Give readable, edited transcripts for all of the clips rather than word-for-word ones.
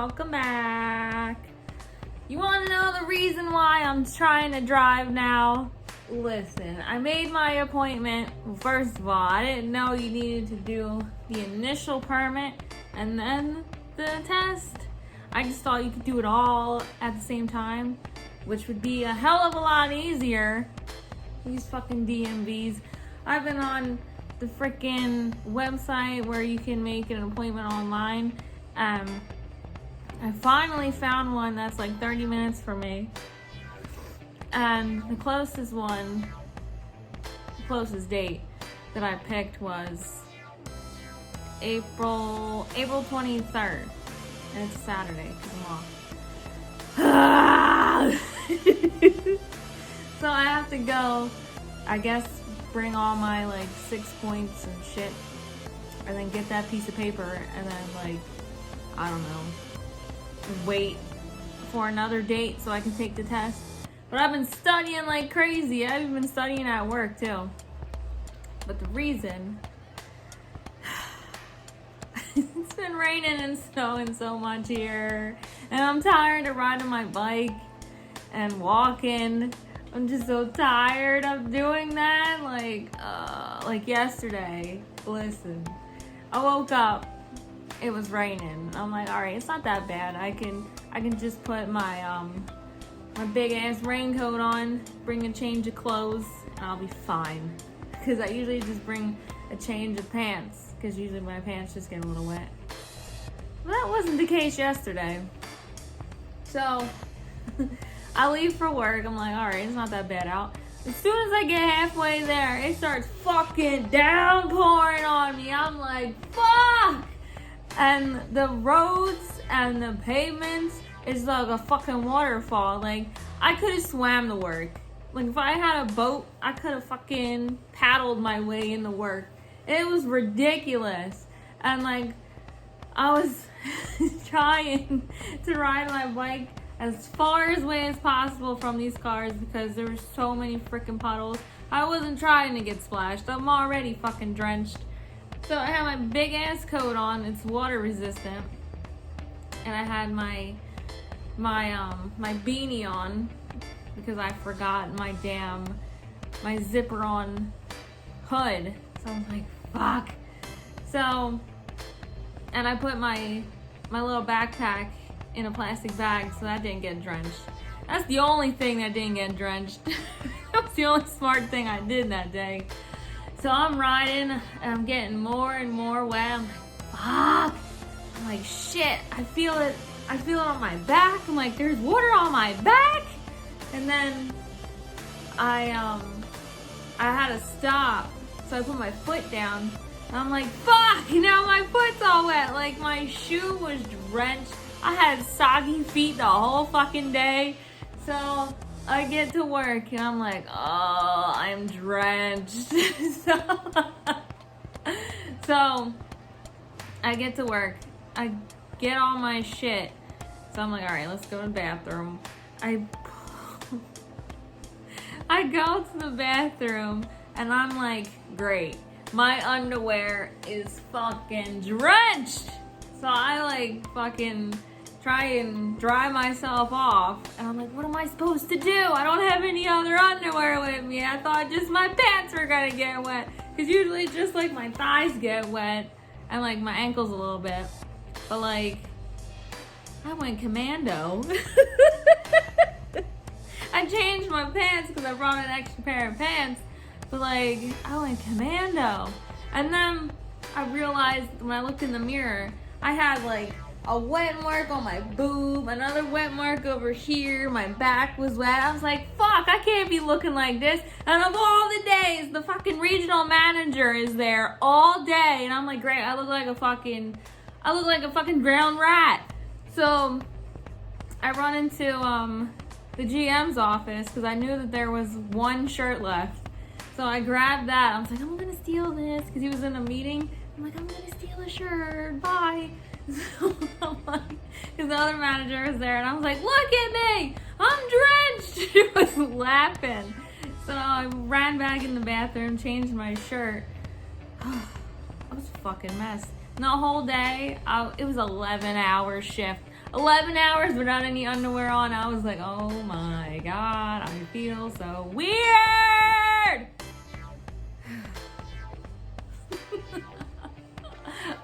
welcome back. You want to know the reason why I'm trying to drive now? Listen, I made my appointment. First of all, I didn't know you needed to do the initial permit and then the test. I just thought you could do it all at the same time, which would be a hell of a lot easier. These fucking DMVs. I've been on the freaking website where you can make an appointment online. I finally found one that's like 30 minutes for me. And the closest date that I picked was April 23rd. And it's a Saturday because I'm off. So I have to go, I guess, bring all my like 6 points and shit, and then get that piece of paper, and then like, I don't know, wait for another date so I can take the test. But I've been studying like crazy. I've been studying at work too. But the reason, it's been raining and snowing so much here, and I'm tired of riding my bike and walking. I'm just so tired of doing that. Like yesterday, listen, I woke up, it was raining. I'm like, all right, it's not that bad. I can just put my my big ass raincoat on, bring a change of clothes, and I'll be fine. Because I usually just bring a change of pants, because usually my pants just get a little wet. But that wasn't the case yesterday. So I leave for work. I'm like, all right, it's not that bad out. As soon as I get halfway there, it starts fucking downpouring on me. I'm like, fuck! And the roads and the pavements is like a fucking waterfall. Like, I could have swam to work. Like, if I had a boat, I could have fucking paddled my way into work. It was ridiculous. And like, I was trying to ride my bike as far away as possible from these cars because there were so many freaking puddles. I wasn't trying to get splashed. I'm already fucking drenched. So I had my big ass coat on. It's water resistant. And I had my beanie on because I forgot my zipper on hood. So I was like, fuck. So, and I put my little backpack in a plastic bag so that didn't get drenched. That's the only thing that didn't get drenched. That was the only smart thing I did that day. So I'm riding and I'm getting more and more wet. I'm like, fuck. I'm like, shit, I feel it on my back. I'm like, there's water on my back. And then I had to stop. So I put my foot down and I'm like, fuck, now my foot's all wet. Like, my shoe was drenched. I had soggy feet the whole fucking day. So I get to work and I'm like, oh, I'm drenched. So I get to work. I get all my shit. So I'm like, all right, let's go to the bathroom. I go to the bathroom and I'm like, great. My underwear is fucking drenched. So I like fucking try and dry myself off. And I'm like, what am I supposed to do? I don't have any other underwear with me. I thought just my pants were gonna get wet. Because usually just like my thighs get wet and like my ankles a little bit. But like, I went commando. I changed my pants because I brought an extra pair of pants. But like, I went commando. And then I realized when I looked in the mirror, I had like a wet mark on my boob, another wet mark over here, my back was wet. I was like, fuck, I can't be looking like this. And of all the days, the fucking regional manager is there all day. And I'm like, great, I look like a fucking drowned rat. So I run into the GM's office because I knew that there was one shirt left. So I grabbed that. I was like, I'm gonna steal this because he was in a meeting. I'm like, I'm gonna steal a shirt. Bye. So I'm like, because the other manager was there, and I was like, look at me, I'm drenched. She was laughing. So I ran back in the bathroom, changed my shirt. I was a fucking mess. And the whole day, it was 11-hour shift. 11 hours without any underwear on. I was like, oh my God, I feel so weird.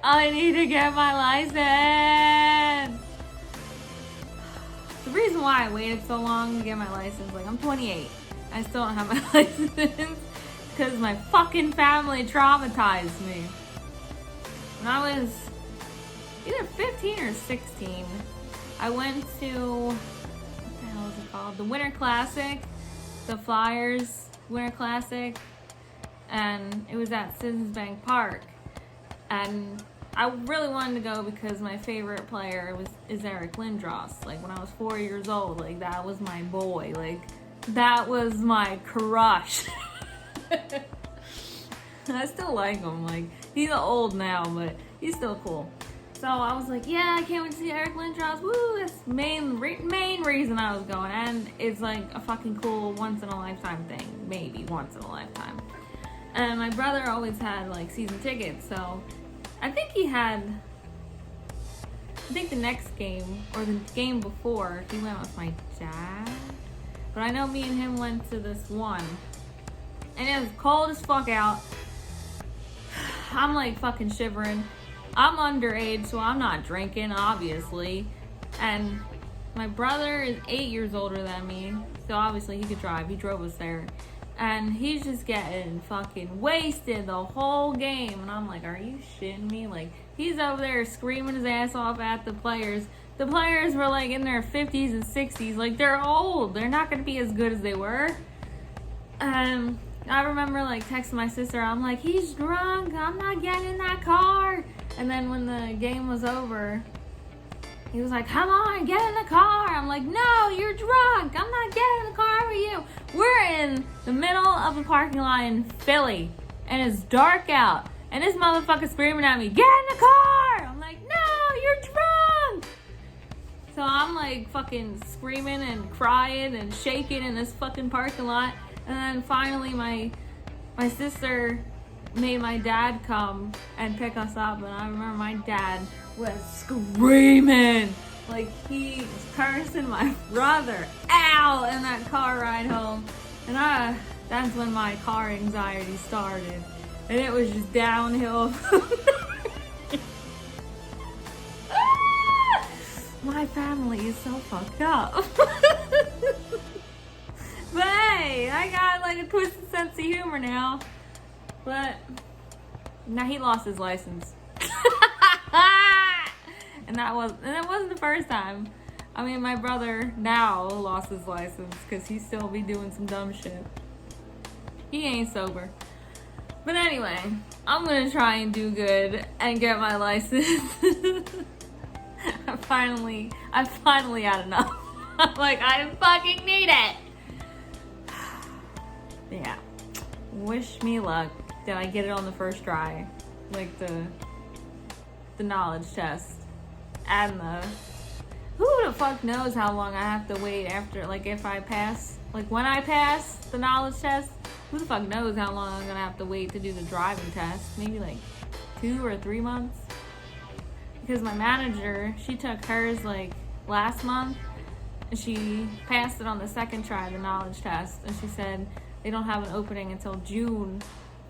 I need to get my license. The reason why I waited so long to get my license, like I'm 28. I still don't have my license because my fucking family traumatized me. When I was either 15 or 16, I went to, what the hell is it called? The Winter Classic, the Flyers Winter Classic, and it was at Citizens Bank Park. And I really wanted to go because my favorite player is Eric Lynch. Like when I was 4 years old, like that was my boy. Like that was my crush. I still like him. Like he's old now, but he's still cool. So I was like, yeah, I can't wait to see Eric Lynch. Woo, that's the main reason I was going. And it's like a fucking cool once in a lifetime thing. Maybe once in a lifetime. And my brother always had like season tickets, so I think the next game, or the game before, he went with my dad. But I know me and him went to this one. And it was cold as fuck out. I'm like fucking shivering. I'm underage, so I'm not drinking, obviously. And my brother is 8 years older than me, so obviously he could drive. He drove us there. And he's just getting fucking wasted the whole game. And I'm like, are you shitting me? Like, he's over there screaming his ass off at the players. The players were like in their 50s and 60s. Like, they're old. They're not going to be as good as they were. I remember like texting my sister. I'm like, he's drunk. I'm not getting in that car. And then when the game was over, he was like, come on, get in the car. I'm like, no, you're drunk. I'm not getting in the car with you. We're in the middle of a parking lot in Philly, and it's dark out. And this motherfucker's screaming at me, get in the car. I'm like, no, you're drunk. So I'm like fucking screaming and crying and shaking in this fucking parking lot. And then finally my sister made my dad come and pick us up. And I remember my dad was screaming. Like he was cursing my brother out in that car ride home. And that's when my car anxiety started. And it was just downhill. My family is so fucked up. But hey, I got like a twisted sense of humor now. But now he lost his license. And it wasn't the first time. I mean, my brother now lost his license because he still be doing some dumb shit. He ain't sober. But anyway, I'm gonna try and do good and get my license. I finally had enough. I'm like, I fucking need it. Yeah. Wish me luck. Did I get it on the first try? Like the knowledge test. And who the fuck knows how long I have to wait after, like if I pass, like when I pass the knowledge test, who the fuck knows how long I'm gonna have to wait to do the driving test? Maybe like 2 or 3 months? Because my manager, she took hers like last month, and she passed it on the second try, the knowledge test, and she said they don't have an opening until June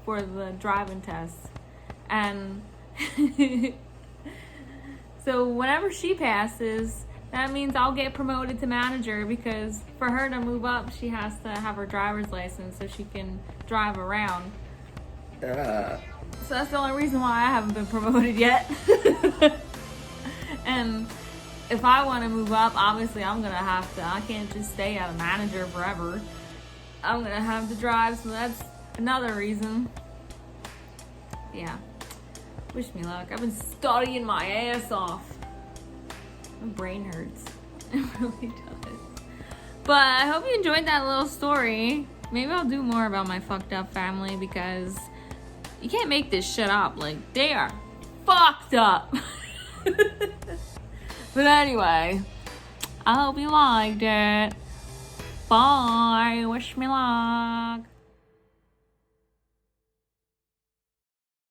for the driving test. And so whenever she passes, that means I'll get promoted to manager, because for her to move up, she has to have her driver's license so she can drive around. So that's the only reason why I haven't been promoted yet. And if I want to move up, obviously I'm going to have to. I can't just stay at a manager forever. I'm going to have to drive, so that's another reason. Yeah. Wish me luck. I've been studying my ass off. My brain hurts. It really does. But I hope you enjoyed that little story. Maybe I'll do more about my fucked up family, because you can't make this shit up. Like, they are fucked up. But anyway, I hope you liked it. Bye. Wish me luck.